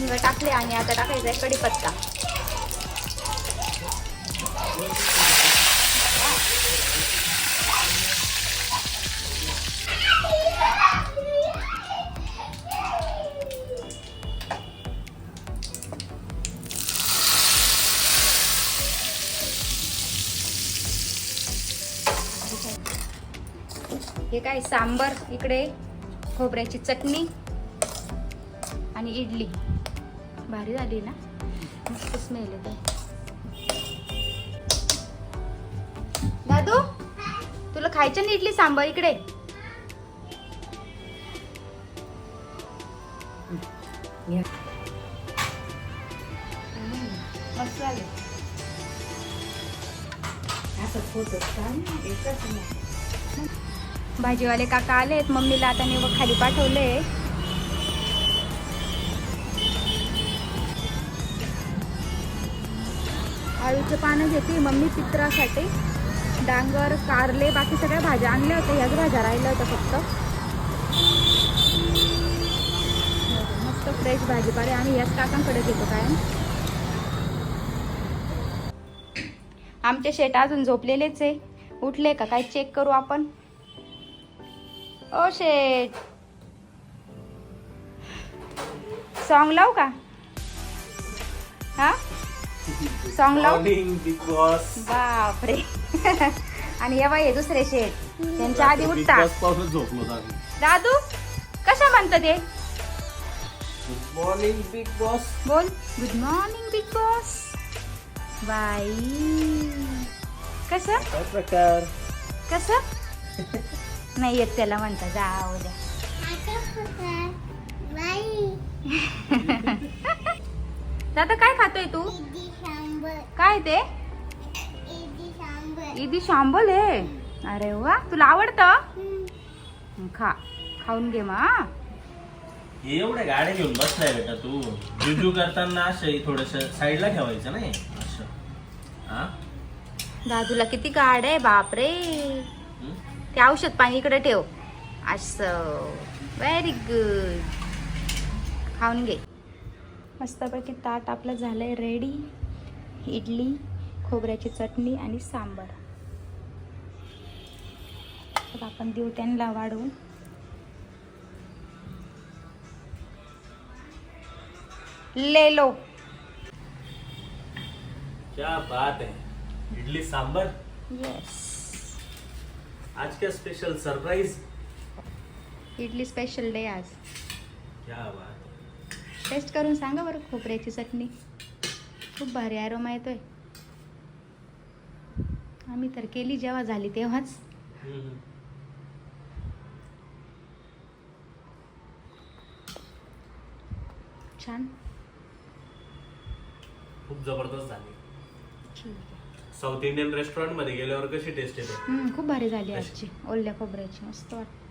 हिंग टाकले आणि आता टाकायचा आहे कढीपत्ता. हे काय सांबर, इकडे खोबऱ्याची चटणी आणि इडली. भारी झाली ना, मस्त स्मेल येते. दादू तुला खायचं ना इडली सांबर? इकडे मस्त झाले. भाजीवाले काका आलेत, मम्मीला आता मी खाली पाठवले. आळूचे पानं घेते मम्मी पित्रासाठी. डांगर, कारले, बाकी सगळ्या भाज्या आणल्या होत्या, ह्याच भाज्या राहिल्या होत्या फक्त. मस्त फ्रेश भाजीपाले आणि याच काकांकडे घेतो काय. आमचे शेट अजून झोपलेलेच आहे, उठले का काय चेक करू आपण. ओ शेट, सॉन्ग लावू का? हा सॉन्ग लाव. Big boss. बापरे. आणि हे बाई दुसरे शेट, त्यांच्या आधी उठतात. दादू कशा म्हणतात ते? Good morning big boss. बोल गुड मॉर्निंग बिग बॉस. बाई कसं काय प्रकार? कसं नाही येत त्याला म्हणता, जाऊ द्या. दादा काय खातोय तू? काय ते? इडी शांबल आहे. अरे वा, तुला आवडतं? खा, खाऊन घे मग. एवढ्या गाड्या घेऊन बसलाय बेटा तू. जुजू करताना असं थोडस साईडला ठेवायचं नाही असं. हा दादूला किती गाड आहे, बापरे. ते औषध पाणी इकडे ठेव. असं, व्हेरी गुड. खाऊन घे. मस्तपैकी ताट आपलं झालंय रेडी. इडली, खोबऱ्याची चटणी आणि सांबर. तर आपण देऊ त्यांना वाढवून. ले लो. क्या बात है. इडली सांबर. यस, आज क्या special surprise. Idli special day आज. क्या बात. टेस्ट करून सांगा बरं खोबऱ्याची चटणी. खूप भारी अरोमा येतोय. आम्ही तर केली जेव्हा झाली तेव्हाच. छान, खूप जबरदस्त झाली. ठीक आहे. साऊथ इंडियन रेस्टॉरंट मध्ये गेल्यावर कशी टेस्ट येते? खूप भारी झाली आजची. ओल्या खोबऱ्याची मस्त वाटते.